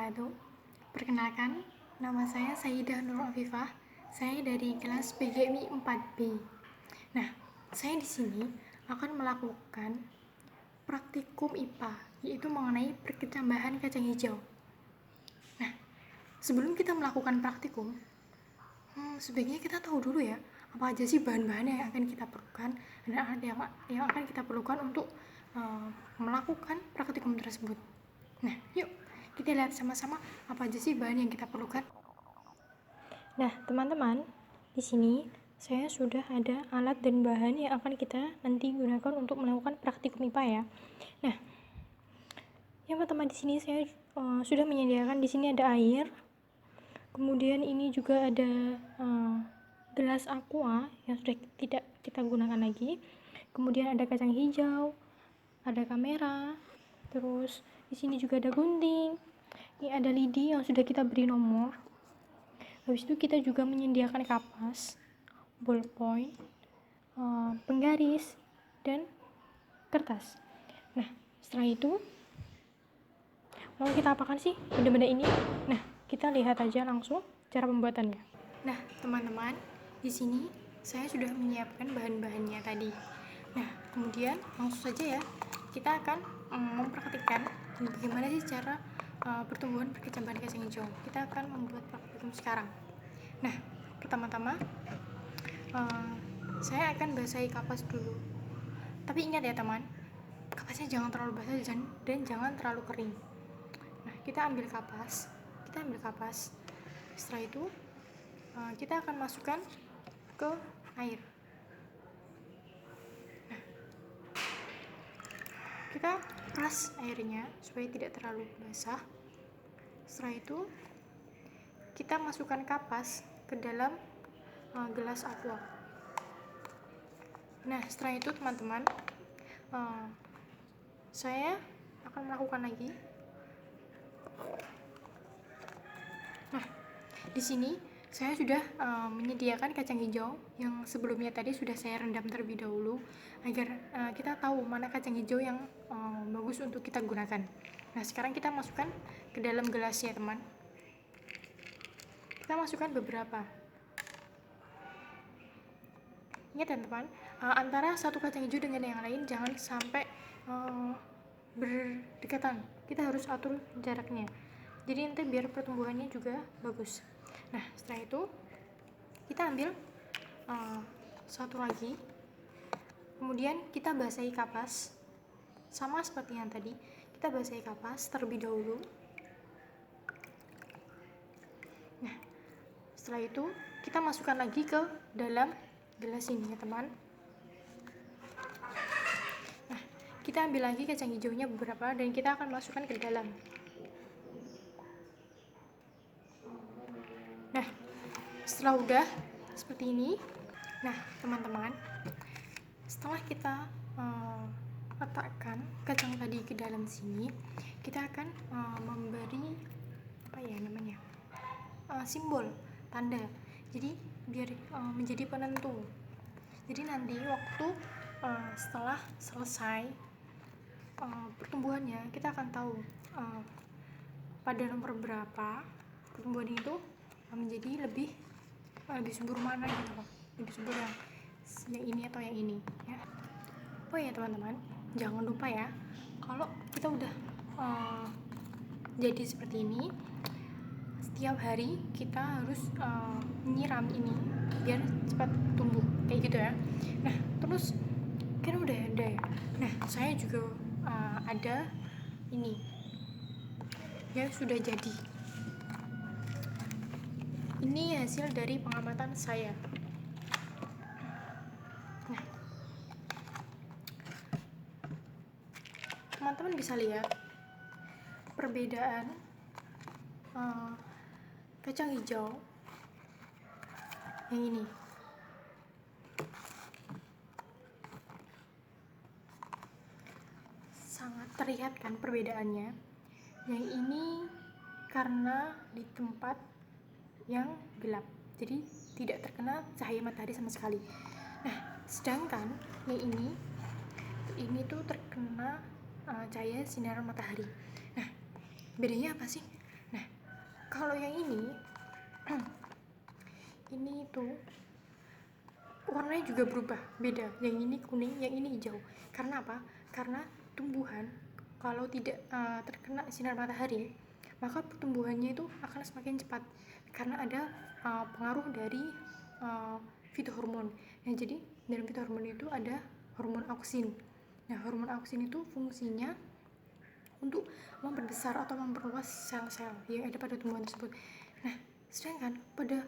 wabarakatuh. Perkenalkan, nama saya Sayyidah Nurul Afifah. Saya dari kelas PGMI 4B. Nah, saya di sini akan melakukan praktikum IPA, yaitu mengenai perkecambahan kacang hijau. Nah, sebelum kita melakukan praktikum, sebaiknya kita tahu dulu ya, apa aja sih bahan-bahan yang akan kita perlukan dan yang akan kita perlukan untuk melakukan praktikum tersebut. Nah, yuk kita lihat sama-sama apa aja sih bahan yang kita perlukan. Nah, teman-teman, di sini saya sudah ada alat dan bahan yang akan kita nanti gunakan untuk melakukan praktikum IPA ya. Nah, yang pertama di sini saya sudah menyediakan, di sini ada air. Kemudian ini juga ada gelas aqua yang sudah tidak kita gunakan lagi. Kemudian ada kacang hijau, ada kamera. Terus di sini juga ada gunting. Ini ada lidi yang sudah kita beri nomor. Habis itu kita juga menyediakan kapas, ballpoint, penggaris, dan kertas. Nah, setelah itu mau kita apakan sih benda-benda ini? Nah, kita lihat aja langsung cara pembuatannya. Nah, teman-teman, di sini saya sudah menyiapkan bahan-bahannya tadi. Nah, kemudian langsung saja ya, kita akan mempraktikkan bagaimana sih cara pertumbuhan perkecambahan kacang hijau. Kita akan membuat praktikum sekarang. Nah, pertama-tama saya akan basahi kapas dulu. Tapi ingat ya teman, kapasnya jangan terlalu basah dan jangan terlalu kering. Nah, kita ambil kapas. Setelah itu kita akan masukkan ke air. Nah, kita peras airnya supaya tidak terlalu basah. Setelah itu kita masukkan kapas ke dalam gelas aqua. Nah, setelah itu teman-teman, saya akan melakukan lagi. Nah, di sini saya sudah menyediakan kacang hijau yang sebelumnya tadi sudah saya rendam terlebih dahulu agar kita tahu mana kacang hijau yang bagus untuk kita gunakan. Nah, sekarang kita masukkan ke dalam gelas ya teman. Kita masukkan beberapa. Ingat ya teman, antara satu kacang hijau dengan yang lain jangan sampai berdekatan. Kita harus atur jaraknya. Jadi nanti biar pertumbuhannya juga bagus. Nah, setelah itu kita ambil satu lagi. Kemudian kita basahi kapas. Sama seperti yang tadi, kita basahi kapas terlebih dahulu. Nah, setelah itu kita masukkan lagi ke dalam gelas ini ya teman. Nah, kita ambil lagi kacang hijaunya beberapa dan kita akan masukkan ke dalam. Nah, setelah udah seperti ini, nah teman-teman, setelah kita letakkan kacang tadi ke dalam sini, kita akan memberi simbol tanda. Jadi biar menjadi penentu. Jadi nanti waktu setelah selesai pertumbuhannya, kita akan tahu pada nomor berapa pertumbuhan itu menjadi lebih subur mana gitu loh, lebih subur yang ini atau yang ini ya. Oh ya teman-teman, jangan lupa ya, kalau kita udah jadi seperti ini, setiap hari kita harus menyiram ini biar cepat tumbuh kayak gitu ya. Nah, terus kan udah ada ya. Nah, saya juga ada ini yang sudah jadi. Ini hasil dari pengamatan saya. Nah, teman-teman bisa lihat perbedaan kacang hijau yang ini. Sangat terlihat kan perbedaannya. Yang ini karena di tempat yang gelap, jadi tidak terkena cahaya matahari sama sekali. Nah, sedangkan yang ini tuh terkena cahaya sinar matahari. Nah, bedanya apa sih? Nah, kalau yang ini ini tuh warnanya juga berubah, beda. Yang ini kuning, yang ini hijau. Karena apa? Karena tumbuhan kalau tidak terkena sinar matahari, maka pertumbuhannya itu akan semakin cepat karena ada pengaruh dari fitohormon. Nah, jadi dalam fitohormon itu ada hormon auksin. Nah, hormon auksin itu fungsinya untuk memperbesar atau memperluas sel-sel yang ada pada tumbuhan tersebut. Nah, sedangkan pada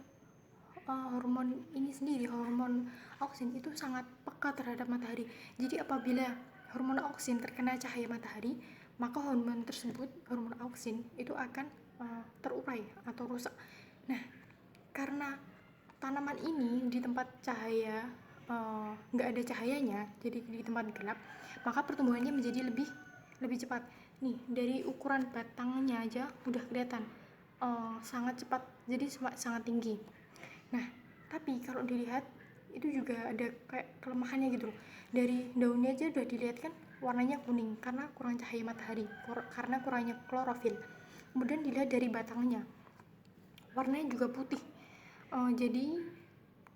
hormon ini sendiri, hormon auksin itu sangat peka terhadap matahari. Jadi apabila hormon auksin terkena cahaya matahari, maka hormon tersebut, hormon auksin itu akan terurai atau rusak. Nah, karena tanaman ini di tempat cahaya nggak ada cahayanya, jadi di tempat gelap, maka pertumbuhannya menjadi lebih cepat. Nih, dari ukuran batangnya aja udah kelihatan sangat cepat, jadi sangat tinggi. Nah, tapi kalau dilihat itu juga ada kayak kelemahannya gitu loh. Dari daunnya aja udah dilihat kan warnanya kuning karena kurang cahaya matahari, karena kurangnya klorofil. Kemudian dilihat dari batangnya, warnanya juga putih. Jadi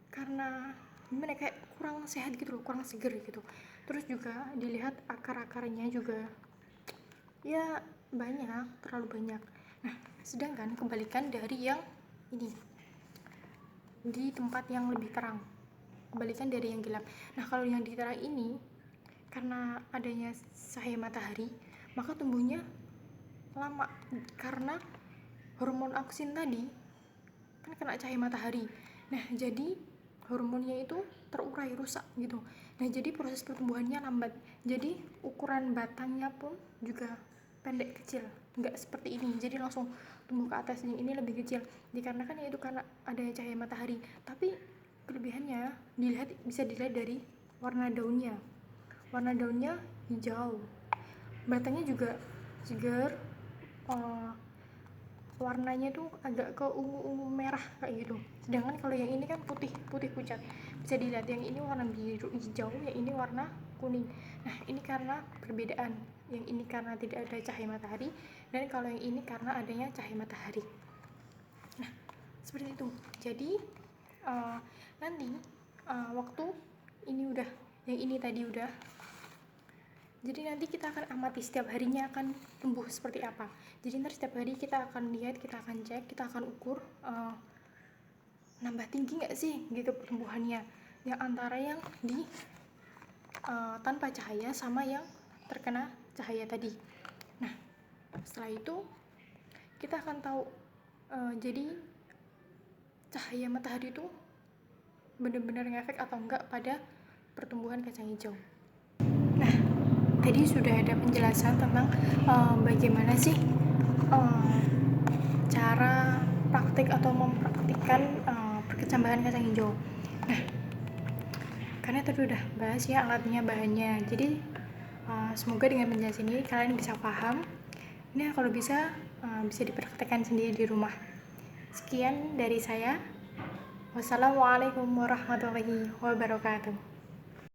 karena gimana, kayak kurang sehat gitu loh, kurang seger gitu. Terus juga dilihat akar-akarnya juga ya banyak, terlalu banyak. Nah, sedangkan kebalikan dari yang ini, di tempat yang lebih terang, kebalikan dari yang gelap. Nah, kalau yang di terang ini karena adanya cahaya matahari, maka tumbuhnya lama karena hormon auksin tadi kan kena cahaya matahari. Nah, jadi hormonnya itu terurai, rusak gitu. Nah, jadi proses pertumbuhannya lambat. Jadi ukuran batangnya pun juga pendek, kecil, nggak seperti ini jadi langsung tumbuh ke atas. Yang ini lebih kecil dikarenakan ya itu karena adanya cahaya matahari. Tapi kelebihannya bisa dilihat dari warna daunnya. Warna daunnya hijau, batangnya juga segar, warnanya tuh agak ke ungu merah kayak gitu. Sedangkan kalau yang ini kan putih pucat, bisa dilihat yang ini warna biru hijau, yang ini warna kuning. Nah, ini karena perbedaan, yang ini karena tidak ada cahaya matahari, dan kalau yang ini karena adanya cahaya matahari. Nah, seperti itu. Jadi nanti waktu ini udah, yang ini tadi udah, jadi nanti kita akan amati setiap harinya akan tumbuh seperti apa. Jadi nanti setiap hari kita akan lihat, kita akan cek, kita akan ukur nambah tinggi nggak sih gitu pertumbuhannya, yang antara yang di tanpa cahaya sama yang terkena cahaya tadi. Nah, setelah itu kita akan tahu jadi cahaya matahari itu benar-benar ngefek atau enggak pada pertumbuhan kacang hijau. Nah, tadi sudah ada penjelasan tentang bagaimana sih cara praktik atau mempraktikkan perkecambahan kacang hijau. Nah, karena tadi udah bahas ya alatnya, bahannya. Jadi semoga dengan penjelasan ini kalian bisa paham. Nah, kalau bisa dipraktekkan sendiri di rumah. Sekian dari saya. Wassalamualaikum warahmatullahi wabarakatuh.